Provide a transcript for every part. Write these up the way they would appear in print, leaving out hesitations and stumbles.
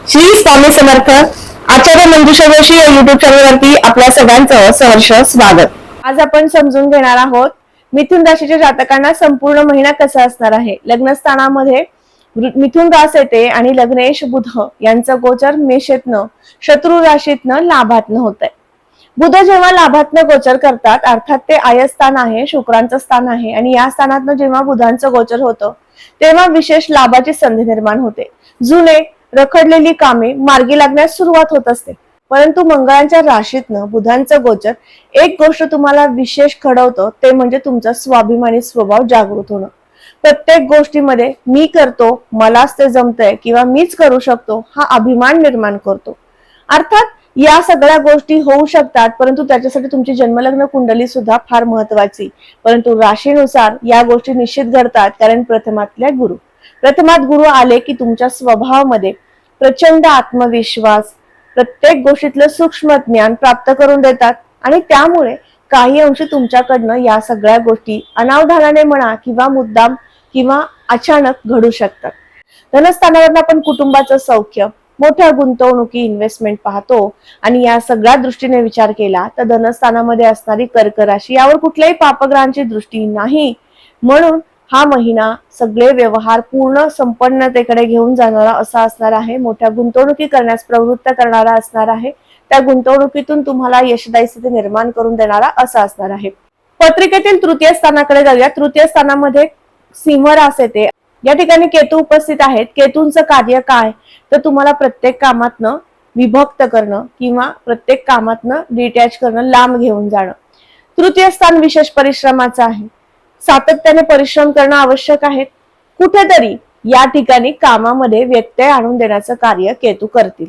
श्री स्वामी समर्थ. आचार्य मंजुषा जोशी या युट्यूब चॅनलवरती आपल्या सगळ्यांचं सहर्ष स्वागत. आज आपण समजून घेणार आहोत मिथुन राशीच्या जातकांना संपूर्ण महिना कसा असणार आहे. लग्नस्थानामध्ये मिथुन रास येते आणि लग्नेश बुध यांचं गोचर मेषेतनं शत्रू राशीतनं लाभातनं होत आहे. बुध जेव्हा लाभातनं गोचर करतात अर्थात ते आयस्थान आहे, शुक्रांचं स्थान आहे आणि या स्थानातनं जेव्हा बुधांचं गोचर होतं तेव्हा विशेष लाभाची संधी निर्माण होते. जुने रखडलेली कामे मार्गी लागण्यास सुरुवात होत असते. परंतु मंगळाच्या राशीतनं बुधांचं गोचर एक गोष्ट तुम्हाला विशेष घडवतं, ते म्हणजे तुमचा स्वाभिमानी स्वभाव जागृत होणं. प्रत्येक गोष्टीमध्ये मी करतो, मलाच ते जमतंय किंवा मीच करू शकतो हा अभिमान निर्माण करतो. अर्थात या सगळ्या गोष्टी होऊ शकतात, परंतु त्याच्यासाठी तुमची जन्मलग्न कुंडली सुद्धा फार महत्वाची. परंतु राशीनुसार या गोष्टी निश्चित घडतात, कारण प्रथमात गुरु आले की तुमच्या स्वभावामध्ये प्रचंड आत्मविश्वास, प्रत्येक गोष्टीतलं सूक्ष्म ज्ञान प्राप्त करून देतात आणि त्यामुळे काही अंशी तुमच्याकडनं या सगळ्या गोष्टी अनावधानाने म्हणा किंवा मुद्दाम किंवा अचानक घडू शकतात. धनस्थानावर आपण कुटुंबाचं सौख्य, मोठ्या गुंतवणुकी, इन्व्हेस्टमेंट पाहतो आणि या सगळ्या दृष्टीने विचार केला तर धनस्थानामध्ये असणारी कर्क राशी यावर कुठल्याही पापग्रहांची दृष्टी नाही. म्हणून हा महिना सगळे व्यवहार पूर्ण संपन्नतेकडे घेऊन जाणारा असा असणार आहे. मोठ्या गुंतवणुकी करण्यास प्रवृत्त करणारा असणार आहे. त्या गुंतवणुकीतून तुम्हाला यशदायी स्थिती निर्माण करून देणारा असा असणार आहे. पत्रिकेतील तृतीय स्थानाकडे जाऊया. तृतीय स्थानामध्ये सिंह रास येते. या ठिकाणी केतू उपस्थित आहेत. केतूंचं कार्य काय तर तुम्हाला प्रत्येक कामातनं विभक्त करणं किंवा प्रत्येक कामातनं डिटॅच करणं, लांब घेऊन जाणं. तृतीय स्थान विशेष परिश्रमाचं आहे. सातत्याने परिश्रम करणं आवश्यक आहे. कुठेतरी या ठिकाणी कामामध्ये व्यत्यय आणून देण्याचं कार्य केतू करतील.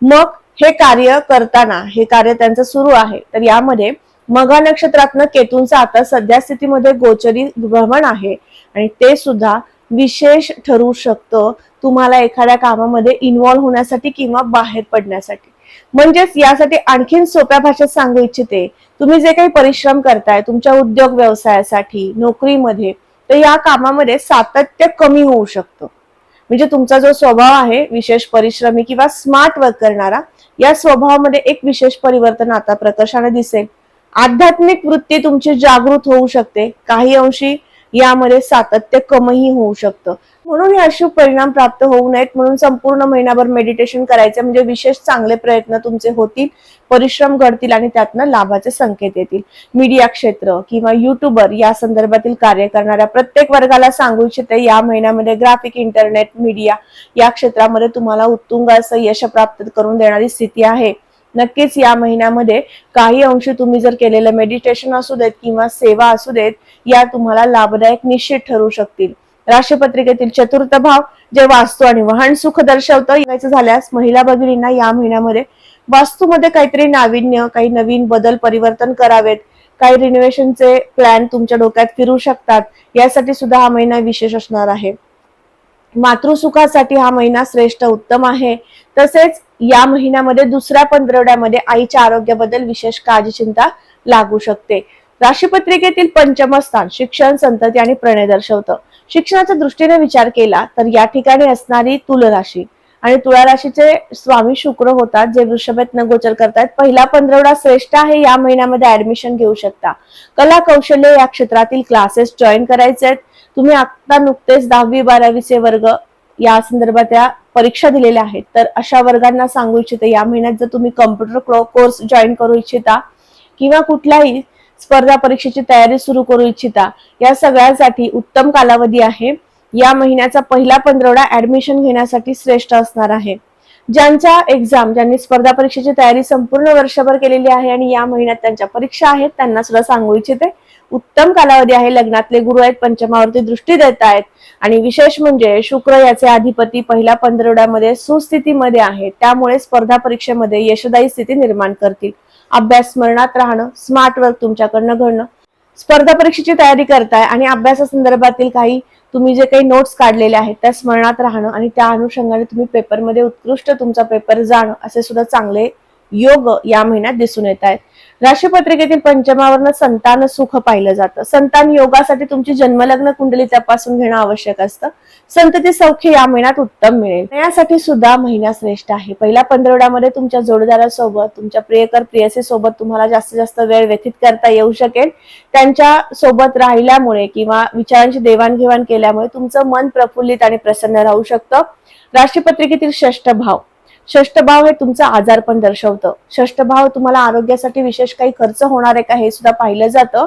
मग हे कार्य करताना हे कार्य त्यांचं सुरू आहे तर यामध्ये मघा नक्षत्रातनं केतूंचं आता सध्या स्थितीमध्ये गोचरी भ्रमण आहे आणि ते सुद्धा विशेष ठरू शकतं तुम्हाला एखाद्या कामामध्ये इन्व्हॉल्व होण्यासाठी किंवा बाहेर पडण्यासाठी. म्हणजेच यासाठी आणखीन सोप्या भाषेत सांगू इच्छिते, तुम्ही जे काही परिश्रम करताय तुमच्या उद्योग व्यवसायासाठी, नोकरीमध्ये, तर या कामामध्ये सातत्य कमी होऊ शकतं. म्हणजे तुमचा जो स्वभाव आहे विशेष परिश्रमी किंवा स्मार्ट वर्क करणारा, या स्वभावामध्ये एक विशेष परिवर्तन आता प्रकर्षाने दिसेल. आध्यात्मिक वृत्ती तुमची जागृत होऊ शकते. काही अंशी यामध्ये सातत्य कमीही होऊ शकतं. म्हणून हे अशुभ परिणाम प्राप्त होऊ नयेत म्हणून संपूर्ण महिनाभर मेडिटेशन करायचं, म्हणजे विशेष चांगले प्रयत्न तुमचे होतील, परिश्रम घडतील आणि त्यातनं लाभाचे संकेत येतील. मीडिया क्षेत्र किंवा युट्यूबर या संदर्भातील कार्य करणाऱ्या प्रत्येक वर्गाला सांगू इच्छिते, या महिन्यामध्ये ग्राफिक, इंटरनेट, मीडिया या क्षेत्रामध्ये तुम्हाला उत्तुंग असं यश प्राप्त करून देणारी स्थिती आहे. नक्कीच या महिन्यामध्ये काही अंशी तुम्ही जर केलेलं मेडिटेशन असू देत किंवा सेवा असू देत, या तुम्हाला लाभदायक निश्चित ठरू शकतील. राशीपत्रिकेतील चतुर्थ भाव जे वास्तू आणि वाहन सुख दर्शवतं, यायचं झाल्यास महिला भगिनींना या महिन्यामध्ये वास्तूमध्ये काहीतरी नाविन्य, काही नवीन बदल, परिवर्तन करावेत. काही रिनोव्हेशनचे प्लॅन तुमच्या डोक्यात फिरू शकतात. यासाठी सुद्धा हा महिना विशेष असणार आहे. मातृसुखासाठी हा महिना श्रेष्ठ उत्तम आहे. तसेच या महिन्यामध्ये दुसऱ्या पंधरवड्यामध्ये आईच्या आरोग्याबद्दल विशेष काळजी चिंता लागू शकते. राशीपत्रिकेतील पंचम स्थान शिक्षण, संतती आणि प्रणय दर्शवतं. शिक्षणाच्या दृष्टीने विचार केला तर या ठिकाणी असणारी तुला राशी आणि तुळा राशीचे स्वामी शुक्र होतात, जे वृषभेतनं गोचर करतात. पहिला पंधरवडा श्रेष्ठ आहे. या महिन्यामध्ये ऍडमिशन घेऊ शकता. कला कौशल्य या क्षेत्रातील क्लासेस जॉईन करायचे आहेत. तुम्ही आता नुकतेच 10वी 12वीचे वर्ग या संदर्भात त्या परीक्षा दिलेल्या आहेत, तर अशा वर्गांना सांगू इच्छिते, या महिन्यात जर तुम्ही कम्प्युटर कोर्स जॉईन करू इच्छिता किंवा कुठल्याही स्पर्धा परीक्षेची तयारी सुरू करू इच्छिता, या सगळ्यासाठी उत्तम कालावधी आहे. या महिन्याचा पहिला पंधरवडा ऍडमिशन घेण्यासाठी श्रेष्ठ असणार आहे. ज्यांनी स्पर्धा परीक्षेची तयारी संपूर्ण वर्षभर केलेली आहे आणि या महिन्यात त्यांच्या परीक्षा आहेत, त्यांना सुद्धा सांगू इच्छिते, उत्तम कालावधी आहे. लग्नातले गुरु आहेत, पंचमावरती दृष्टी देत आहेत आणि विशेष म्हणजे शुक्र याचे अधिपती पहिल्या पंधरवड्यामध्ये सुस्थितीमध्ये आहे. त्यामुळे स्पर्धा परीक्षेमध्ये यशदायी स्थिती निर्माण करतील. अभ्यास स्मरणात राहणं, स्मार्ट वर्क तुमच्याकडनं घडणं. स्पर्धा परीक्षेची तयारी करताय आणि अभ्यासासंदर्भातील काही तुम्ही जे काही नोट्स काढलेले आहेत त्या स्मरणात राहणं आणि त्या अनुषंगाने तुम्ही पेपरमध्ये उत्कृष्ट तुमचा पेपर जाणं, असे सुद्धा चांगले योग या महिन्यात दिसून येत आहेत. राशीपत्रिकेतील पंचमावरनं संतान सुख पाहिलं जातं. संतान योगासाठी तुमची जन्मलग्न कुंडली तपासून घेणं आवश्यक असतं. संतती सौख्य या महिन्यात उत्तम मिळेल. यासाठी सुद्धा महिना श्रेष्ठ आहे. पहिल्या पंधरवड्यामध्ये तुमच्या जोडीदारासोबत, तुमच्या प्रियकर प्रियसी सोबत तुम्हाला जास्तीत जास्त वेळ व्यतीत करता येऊ शकेल. त्यांच्या सोबत राहिल्यामुळे किंवा विचारांची देवाणघेवाण केल्यामुळे तुमचं मन प्रफुल्लित आणि प्रसन्न राहू शकतं. राशीपत्रिकेतील षष्ठ भाव, षष्ठ भाव हे तुमचं आजारपण दर्शवतं. षष्ठ भाव तुम्हाला आरोग्यासाठी विशेष काही खर्च होणार आहे का हे सुद्धा पाहिलं जातं.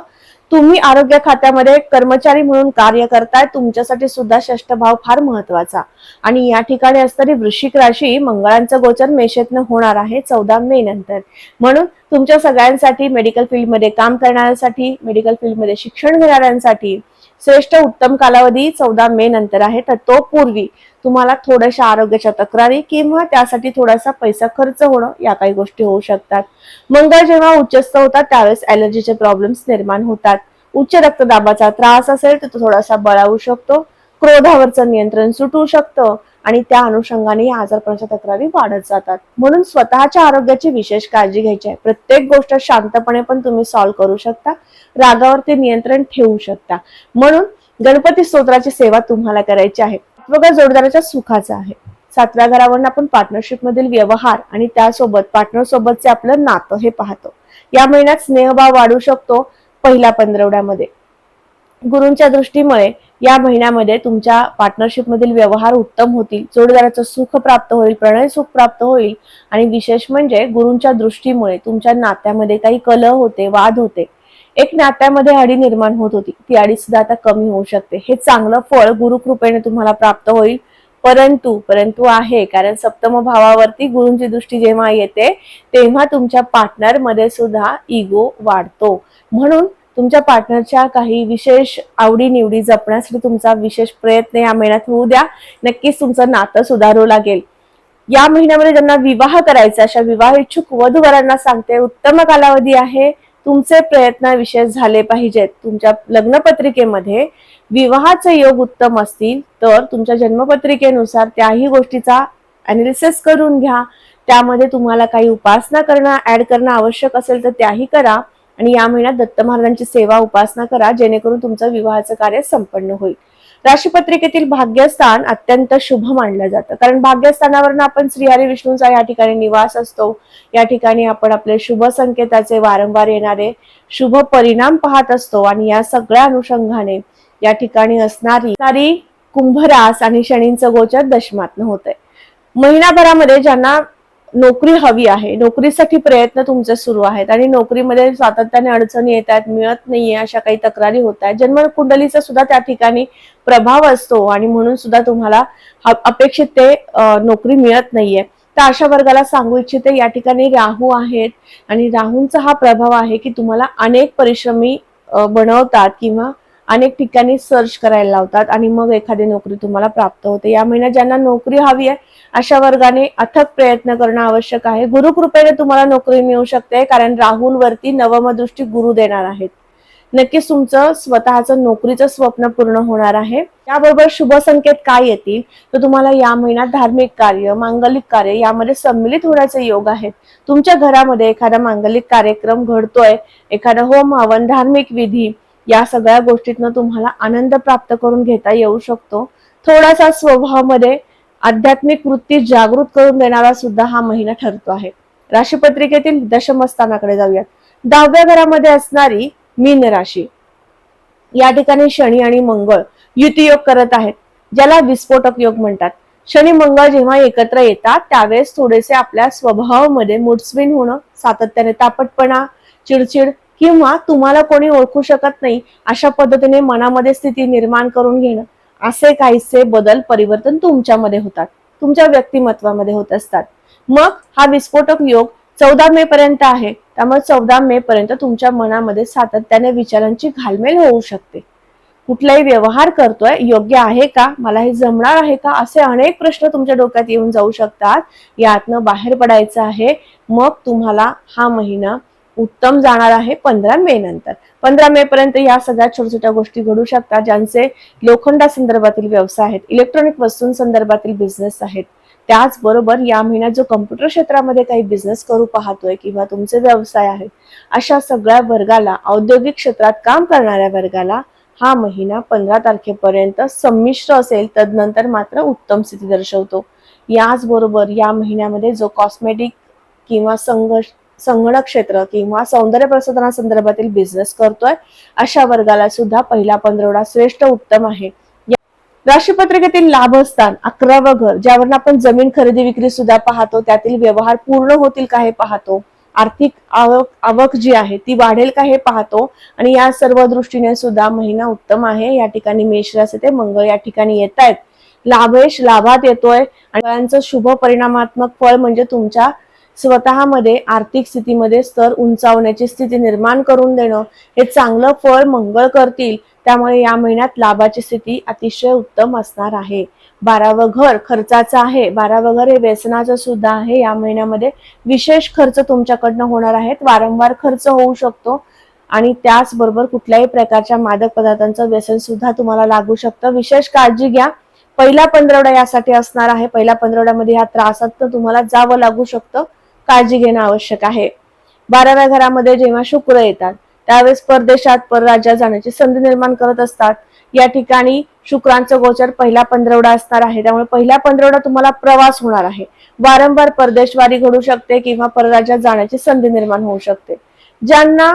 तुम्ही आरोग्य खात्यामध्ये कर्मचारी म्हणून कार्य करताय, तुमच्यासाठी सुद्धा षष्ठ भाव फार महत्वाचा. आणि या ठिकाणी असणारी वृश्चिक राशी, मंगळांचं गोचर मेषेतनं होणार आहे 14 मे नंतर. म्हणून तुमच्या सगळ्यांसाठी, मेडिकल फील्डमध्ये काम करणाऱ्यांसाठी, मेडिकल फील्डमध्ये शिक्षण घेणाऱ्यांसाठी श्रेष्ठ उत्तम कालावधी 14 मे नंतर आहे. तर तो पूर्वी तुम्हाला थोड्याशा आरोग्याच्या तक्रारी किंवा त्यासाठी थोडासा पैसा खर्च होणं या काही गोष्टी होऊ शकतात. मंगळ जेव्हा उच्चस्थ होतात त्यावेळेस ॲलर्जीचे प्रॉब्लेम्स निर्माण होतात. उच्च रक्तदाबाचा त्रास असेल तर तो थोडासा बळावू शकतो. क्रोधावरचं नियंत्रण सुटू शकतं आणि त्या अनुषंगाने या आजारपणाच्या तक्रारी वाढत जातात. म्हणून स्वतःच्या आरोग्याची विशेष काळजी घ्यायची आहे. प्रत्येक गोष्ट शांतपणे पण तुम्ही सॉल्व्ह करू शकता, रागावरती नियंत्रण ठेवू शकता. म्हणून गणपती स्तोत्राची सेवा तुम्हाला करायची आहे. बघा, जोडदाराच्या सुखाचा आहे. 7व्या घरावरून आपण पार्टनरशिप मधील व्यवहार आणि त्यासोबत पार्टनर सोबतचे आपलं नातं हे पाहतो. या महिन्यात स्नेहभाव वाढू शकतो. पहिल्या पंधरवड्यामध्ये गुरूंच्या दृष्टीमुळे या महिन्यामध्ये तुमच्या पार्टनरशिप मधील व्यवहार उत्तम होतील. जोडीदाराचं सुख प्राप्त होईल, प्रणय सुख प्राप्त होईल. आणि विशेष म्हणजे गुरूंच्या दृष्टीमुळे तुमच्या नात्यामध्ये काही कलह होते, वाद होते, एक नात्यामध्ये आडी निर्माण होत होती, ती आडी सुद्धा आता कमी होऊ शकते. हे चांगलं फळ गुरुकृपेने तुम्हाला प्राप्त होईल. परंतु आहे, कारण सप्तम भावावरती गुरूंची दृष्टी जेव्हा येते तेव्हा तुमच्या पार्टनर मध्ये सुद्धा इगो वाढतो. म्हणून तुमच्या पार्टनरच्या काही विशेष आवडी निवडी जपण्यासाठी तुमचा विशेष प्रयत्न या महिन्यात होऊ द्या. नक्कीच तुमचं नातं सुधारू लागेल. या महिन्यामध्ये ज्यांना विवाह करायचा, अशा विवाह इच्छुक वधूवरांना सांगते, उत्तम कालावधी आहे. तुमचे प्रयत्न विशेष झाले पाहिजेत. तुमच्या लग्नपत्रिकेमध्ये विवाहाचे योग उत्तम असतील तर तुमच्या जन्मपत्रिकेनुसार त्याही गोष्टीचा अनालिसिस करून घ्या. त्यामध्ये तुम्हाला काही उपासना करणं, ऍड करणं आवश्यक असेल तर त्याही करा. आणि या महिन्यात दत्त महाराजांची सेवा उपासना करा, जेणेकरून तुमचं विवाहाचं कार्य संपन्न होईल. राशीपत्रिकेतील भाग्यस्थान अत्यंत शुभ मानलं जातं, कारण भाग्यस्थानावरून आपण श्रीहरी विष्णूंचा या ठिकाणी निवास असतो. या ठिकाणी आपण आपले शुभ संकेताचे वारंवार येणारे शुभ परिणाम पाहत असतो. आणि या सगळ्या अनुषंगाने या ठिकाणी असणारी कुंभरास आणि शनींचं गोचर दशमातनं होतंय. महिनाभरामध्ये ज्यांना नोकरी हवी आहे, नोकरीसाठी प्रयत्न तुमचे सुरू आहेत आणि नोकरीमध्ये सातत्याने अडचणी येत आहेत, मिळत नाहीये, अशा काही तक्रारी होत आहेत. जन्मकुंडलीचा सुद्धा त्या ठिकाणी प्रभाव असतो आणि म्हणून सुद्धा तुम्हाला अपेक्षित ते नोकरी मिळत नाहीये. तर अशा वर्गाला सांगू इच्छिते, या ठिकाणी राहू आहेत आणि राहूंचा हा प्रभाव आहे की तुम्हाला अनेक परिश्रमी बनवतात किंवा अनेक ठिकाणी सर्च करायला लावतात आणि मग एखादी नोकरी तुम्हाला प्राप्त होते. या महिन्यात ज्यांना नोकरी हवी आहे अशा वर्गाने अथक प्रयत्न करणं आवश्यक आहे. गुरुकृपेने तुम्हाला नोकरी मिळू शकते, कारण राहूंवरती नवम दृष्टी गुरु देणार आहेत. नक्कीच तुमचं स्वतःचं नोकरीचं स्वप्न पूर्ण होणार आहे. याबरोबर शुभ संकेत काय येतील तर तुम्हाला या महिन्यात धार्मिक कार्य, मांगलिक कार्य यामध्ये सम्मिलित होण्याचे योग आहेत. तुमच्या घरामध्ये एखादा मांगलिक कार्यक्रम घडतोय, एखादा होम हवन, धार्मिक विधी, या सगळ्या गोष्टीतनं तुम्हाला आनंद प्राप्त करून घेता येऊ शकतो. थोडासा स्वभावामध्ये आध्यात्मिक वृत्ती जागृत करून देणारा सुद्धा हा महिना ठरतो आहे. राशीपत्रिकेतील दशमस्थानाकडे जाऊयात. 10व्या घरामध्ये असणारी मीन राशी, या ठिकाणी शनी आणि मंगळ युतियोग करत आहेत, ज्याला विस्फोटक योग म्हणतात. शनी मंगळ जेव्हा एकत्र येतात त्यावेळेस थोडेसे आपल्या स्वभावामध्ये मूडस्विंग होणं, सातत्याने तापटपणा, चिडचिड किंवा तुम्हाला कोणी ओळखू शकत नाही अशा पद्धतीने मनामध्ये स्थिती निर्माण करून घेणं, असे काहीसे बदल परिवर्तन तुमच्यामध्ये होतात, तुमच्या व्यक्तिमत्वामध्ये होत असतात. मग हा विस्फोटक योग 14 मे पर्यंत आहे. त्यामुळे 14 मे पर्यंत तुमच्या मनामध्ये सातत्याने विचारांची घालमेल होऊ शकते. कुठलाही व्यवहार करतोय, योग्य आहे का, मला हे जमणार आहे का, असे अनेक प्रश्न तुमच्या डोक्यात येऊन जाऊ शकतात. यातनं बाहेर पडायचं आहे. मग तुम्हाला हा महिना उत्तम जाणार आहे 15 मे नंतर. 15 मे पर्यंत या सगळ्या छोट्या छोट्या गोष्टी घडू शकतात. ज्यांचे लोखंडा संदर्भातील व्यवसाय आहेत, इलेक्ट्रॉनिक वस्तूंसंदर्भातील बिझनेस आहेत, त्याचबरोबर या महिन्यात जो कम्प्युटर क्षेत्रामध्ये काही बिझनेस करू पाहतोय किंवा तुमचे व्यवसाय आहेत, अशा सगळ्या वर्गाला, औद्योगिक क्षेत्रात काम करणाऱ्या वर्गाला हा महिना 15 तारखेपर्यंत संमिश्र असेल, तदनंतर मात्र उत्तम स्थिती दर्शवतो. याचबरोबर या महिन्यामध्ये जो कॉस्मेटिक किंवा संगणक क्षेत्र किंवा सौंदर्य प्रसाधनासंदर्भातील बिझनेस करतोय, अशा वर्गाला सुद्धा पहिला पंधरवडा श्रेष्ठ उत्तम आहे. राशीपत्रिकेतील लाभस्थान 11वं घर, ज्यावरून आपण जमीन खरेदी विक्री सुद्धा पाहतो, त्यातील व्यवहार पूर्ण होतील का हे पाहतो. आर्थिक आवक जी आहे ती वाढेल का हे पाहतो. आणि या सर्व दृष्टीने सुद्धा महिना उत्तम आहे. या ठिकाणी मेष राशी ते मंगळ या ठिकाणी येत आहेत. लाभेश लाभात येतोय आणि फळांचं शुभ परिणामात्मक फळ म्हणजे तुमच्या स्वतःमध्ये आर्थिक स्थितीमध्ये स्तर उंचावण्याची स्थिती निर्माण करून देणं, हे चांगलं फळ मंगळ करतील. त्यामुळे या महिन्यात लाभाची स्थिती अतिशय उत्तम असणार आहे. 12वं घर खर्चाचं आहे. 12वं घर हे व्यसनाचं सुद्धा आहे. या महिन्यामध्ये विशेष खर्च तुमच्याकडनं होणार आहेत. वारंवार खर्च होऊ शकतो आणि त्याचबरोबर कुठल्याही प्रकारच्या मादक पदार्थांचं व्यसन सुद्धा तुम्हाला लागू शकतं. विशेष काळजी घ्या. पहिला पंधरवडा यासाठी असणार आहे. पहिल्या पंधरवड्यामध्ये ह्या त्रासात तुम्हाला जावं लागू शकतं. काळजी घेणं आवश्यक आहे. 12व्या घरामध्ये जेव्हा शुक्र येतात, त्यावेळेस परदेशात परराज्यात जाण्याची संधी निर्माण करत असतात. या ठिकाणी शुक्रांचं गोचर पहिला पंधरवडा असणार आहे. त्यामुळे पहिला पंधरवडा तुम्हाला प्रवास होणार आहे. वारंवार परदेशवारी घडू शकते किंवा परराज्यात जाण्याची संधी निर्माण होऊ शकते. ज्यांना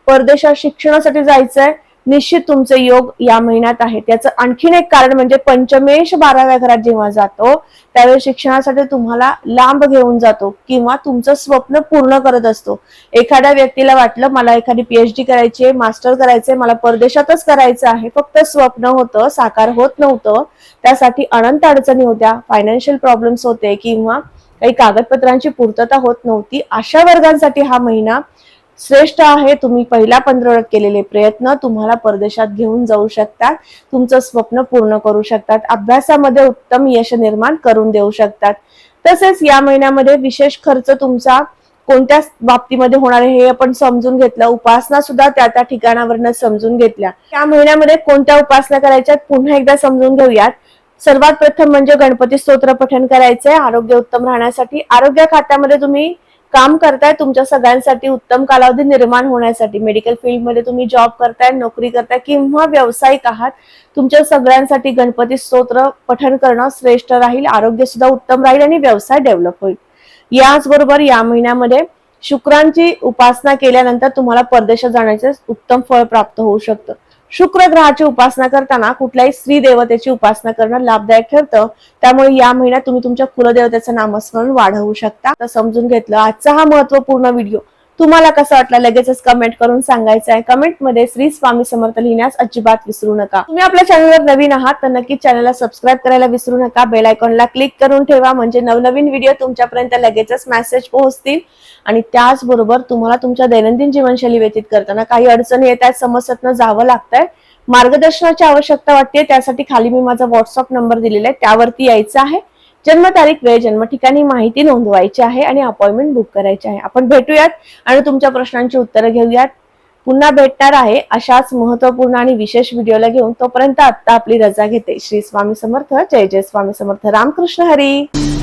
परदेशात शिक्षणासाठी जायचंय, निश्चित तुमचे योग या महिन्यात आहेत. याचं आणखीन एक कारण म्हणजे पंचमेश 12व्या घरात जेव्हा जातो, त्यावेळी शिक्षणासाठी तुम्हाला लांब घेऊन जातो किंवा तुमचं स्वप्न पूर्ण करत असतो. एखाद्या व्यक्तीला वाटलं मला एखादी PhD करायची आहे, मास्टर करायचंय, मला परदेशातच करायचं आहे, फक्त स्वप्न होतं, साकार होत नव्हतं. त्यासाठी अनंत अडचणी होत्या, फायनान्शियल प्रॉब्लेम्स होते किंवा काही कागदपत्रांची पूर्तता होत नव्हती. अशा वर्गांसाठी हा महिना श्रेष्ठ आहे. तुम्ही पहिल्या पंधरवड्यात केलेले प्रयत्न तुम्हाला परदेशात घेऊन जाऊ शकतात. तुमचं स्वप्न पूर्ण करू शकतात. अभ्यासामध्ये उत्तम यश निर्माण करून देऊ शकतात. तसेच या महिन्यामध्ये विशेष खर्च तुमचा कोणत्या बाबतीमध्ये होणार आहे हे आपण समजून घेतलं. उपासना सुद्धा त्या ठिकाणावरनं समजून घेतल्या. या महिन्यामध्ये कोणत्या उपासना करायच्यात पुन्हा एकदा समजून घेऊयात. सर्वात प्रथम म्हणजे गणपती स्तोत्र पठण करायचंय आरोग्य उत्तम राहण्यासाठी. आरोग्य खात्यामध्ये तुम्ही काम करताय, तुमच्या सगळ्यांसाठी उत्तम कालावधी निर्माण होण्यासाठी. मेडिकल फील्डमध्ये तुम्ही जॉब करताय, नोकरी करताय किंवा व्यावसायिक आहात, तुमच्या सगळ्यांसाठी गणपती स्तोत्र पठण करणं श्रेष्ठ राहील. आरोग्य सुद्धा उत्तम राहील आणि व्यवसाय डेव्हलप होईल. याचबरोबर या महिन्यामध्ये शुक्रांची उपासना केल्यानंतर तुम्हाला परदेशात जाण्याचे उत्तम फळ प्राप्त होऊ शकतं. शुक्र ग्रहाची उपासना करताना कुठल्याही स्त्री देवतेची उपासना करणं लाभदायक ठरतं. त्यामुळे या महिन्यात तुम्ही तुमच्या कुलदेवतेचं नामस्मरण वाढवू शकता. तर समजून घेतलं आजचा हा महत्वपूर्ण व्हिडिओ तुम्हाला कसा वाटला लगेचच कमेंट करून सांगायचं आहे. कमेंटमध्ये श्री स्वामी समर्थ लिहिण्यास अजिबात विसरू नका. तुम्ही आपल्या चॅनलवर नवीन आहात तर नक्की चॅनलला सबस्क्राईब करायला विसरू नका. बेल आयकॉनला क्लिक करून ठेवा म्हणजे नवनवीन व्हिडिओ तुमच्यापर्यंत लगेचच मेसेज पोहोचतील. आणि त्याचबरोबर तुम्हाला तुमच्या दैनंदिन जीवनशैली व्यतीत करताना काही अडचणी येत आहेत, समस्यातनं जावं लागतंय, मार्गदर्शनाची आवश्यकता वाटते, त्यासाठी खाली मी माझा व्हॉट्सअप नंबर दिलेला आहे, त्यावरती यायचं आहे. जन्मतारीख, वेळ, जन्म ठिकाणी माहिती नोंदवायची आहे आणि अपॉइंटमेंट बुक करायची आहे. आपण भेटूयात आणि तुमच्या प्रश्नांची उत्तरं घेऊयात. पुन्हा भेटणार आहे अशाच महत्वपूर्ण आणि विशेष व्हिडिओला घेऊन. तोपर्यंत आता आपली रजा घेते. श्री स्वामी समर्थ. जय जय स्वामी समर्थ. रामकृष्ण हरी.